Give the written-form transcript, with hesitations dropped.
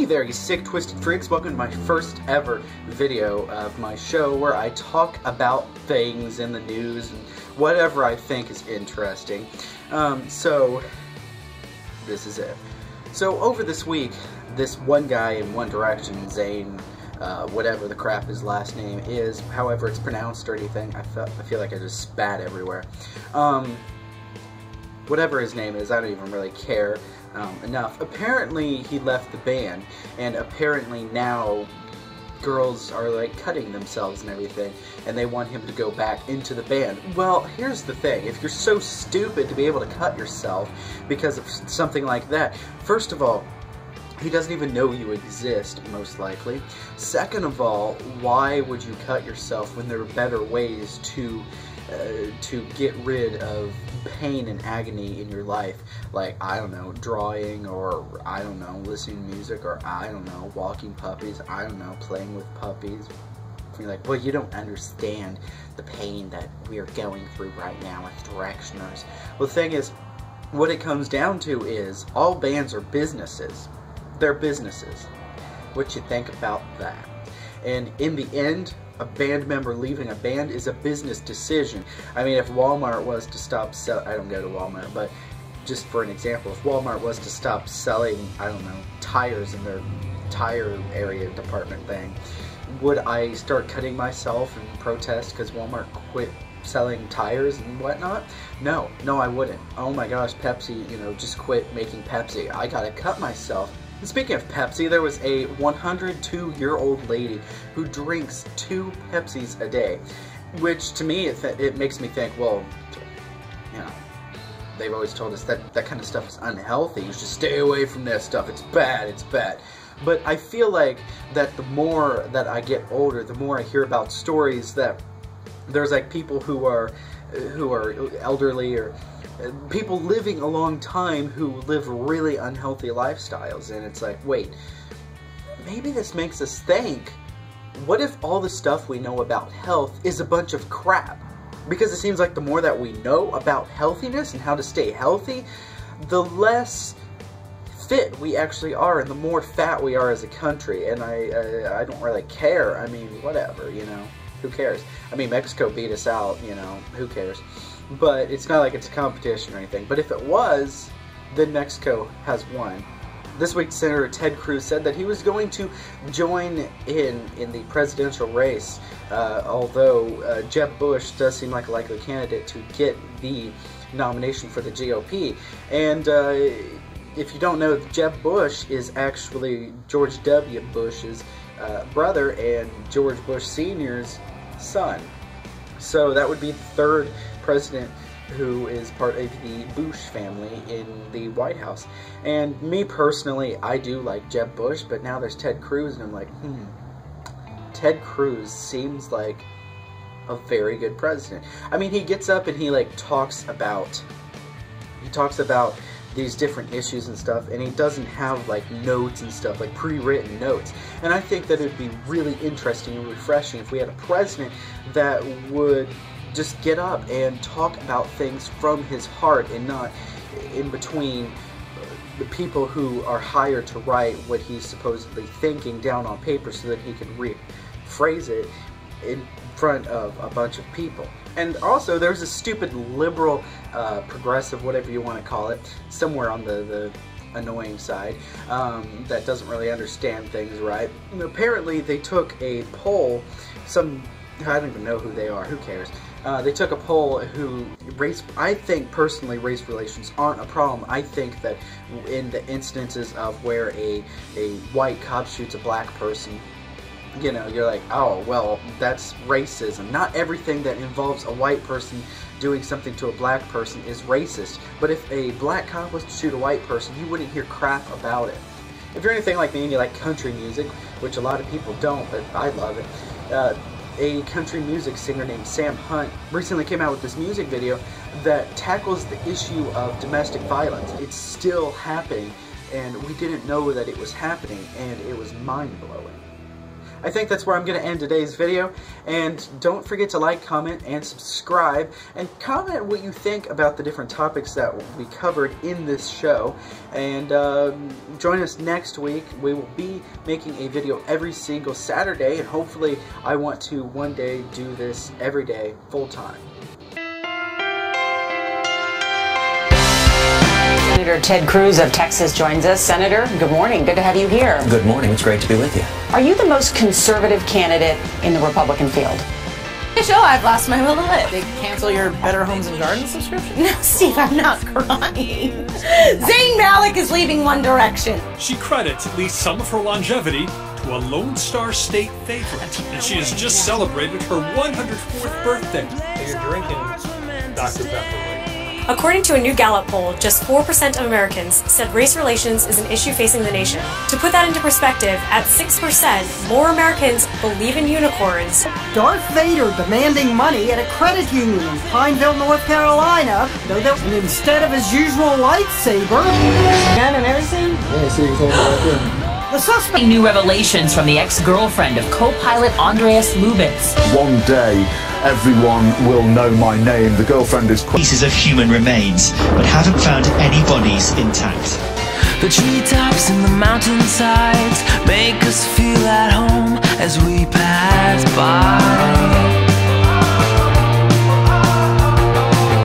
Hey there, you sick, twisted freaks. Welcome to my first ever video of my show where I talk about things in the news and whatever I think is interesting. So, this is it. So, over this week, this one guy in One Direction, Zayn, whatever the crap his last name is, however it's pronounced or anything, I feel like I just spat everywhere. Whatever his name is, I don't even really care enough. Apparently he left the band, and apparently now girls are like cutting themselves and everything, and they want him to go back into the band. Well, here's the thing. If you're so stupid to be able to cut yourself because of something like that, first of all, he doesn't even know you exist, most likely. Second of all, why would you cut yourself when there are better ways to get rid of pain and agony in your life? Like, I don't know, drawing, or I don't know, listening to music, or I don't know, walking puppies, I don't know, playing with puppies. You're like, well, you don't understand the pain that we are going through right now as Directioners. Well, the thing is, what it comes down to is all bands are businesses. They're businesses. What you think about that? And in the end, a band member leaving a band is a business decision. I mean, if Walmart was to stop selling, I don't go to Walmart, but just for an example, if Walmart was to stop selling, I don't know, tires in their tire area department thing, would I start cutting myself and protest because Walmart quit selling tires and whatnot? No, I wouldn't. Oh my gosh, Pepsi, just quit making Pepsi. I gotta cut myself. And speaking of Pepsi, there was a 102-year-old lady who drinks 2 Pepsis a day, which to me, it makes me think, well, they've always told us that that kind of stuff is unhealthy. You should stay away from that stuff. It's bad, it's bad. But I feel like that the more that I get older, the more I hear about stories that there's like people who are elderly, or people living a long time who live really unhealthy lifestyles, and it's like, wait, maybe this makes us think, what if all the stuff we know about health is a bunch of crap? Because it seems like the more that we know about healthiness and how to stay healthy, the less fit we actually are, and the more fat we are as a country. And I don't really care. I mean, whatever, who cares? I mean, Mexico beat us out, who cares? But it's not like it's a competition or anything. But if it was, then Mexico has won. This week, Senator Ted Cruz said that he was going to join in the presidential race, although Jeb Bush does seem like a likely candidate to get the nomination for the GOP. And if you don't know, Jeb Bush is actually George W. Bush's brother and George Bush Sr.'s son. So that would be the third president who is part of the Bush family in the White House. And me personally, I do like Jeb Bush, but now there's Ted Cruz, and I'm like, Ted Cruz seems like a very good president. I mean, he gets up and he talks about these different issues and stuff, and he doesn't have notes and stuff, like pre-written notes. And I think that it would be really interesting and refreshing if we had a president that would just get up and talk about things from his heart, and not in between the people who are hired to write what he's supposedly thinking down on paper so that he can rephrase it in front of a bunch of people. And also, there's a stupid liberal, progressive, whatever you want to call it, somewhere on the annoying side, that doesn't really understand things right. And apparently, they took a poll, I don't even know who they are, who cares? They took a poll I think personally race relations aren't a problem. I think that in the instances of where a white cop shoots a black person, you're like, oh, well, that's racism. Not everything that involves a white person doing something to a black person is racist. But if a black cop was to shoot a white person, you wouldn't hear crap about it. If you're anything like me and you like country music, which a lot of people don't, but I love it, a country music singer named Sam Hunt recently came out with this music video that tackles the issue of domestic violence. It's still happening, and we didn't know that it was happening, and it was mind-blowing. I think that's where I'm going to end today's video. And don't forget to like, comment, and subscribe. And comment what you think about the different topics that we covered in this show. And join us next week. We will be making a video every single Saturday. And hopefully I want to one day do this every day, full time. Senator Ted Cruz of Texas joins us. Senator, good morning. Good to have you here. Good morning. It's great to be with you. Are you the most conservative candidate in the Republican field? Show, I've lost my will to live. They cancel your Better Homes and Gardens subscription? No, Steve, I'm not crying. Zayn Malik is leaving One Direction. She credits at least some of her longevity to a Lone Star State favorite, and she has just celebrated her 104th birthday. You're drinking Dr. Pepper, right? According to a new Gallup poll, just 4% of Americans said race relations is an issue facing the nation. To put that into perspective, at 6%, more Americans believe in unicorns. Darth Vader demanding money at a credit union in Pineville, North Carolina, and instead of his usual lightsaber, gun and everything. Yeah, see, he's holding it right there. The suspect. New revelations from the ex-girlfriend of co-pilot Andreas Lubitz. One day, everyone will know my name. The girlfriend is... Pieces of human remains, but haven't found any bodies intact. The treetops and the mountainsides make us feel at home as we pass.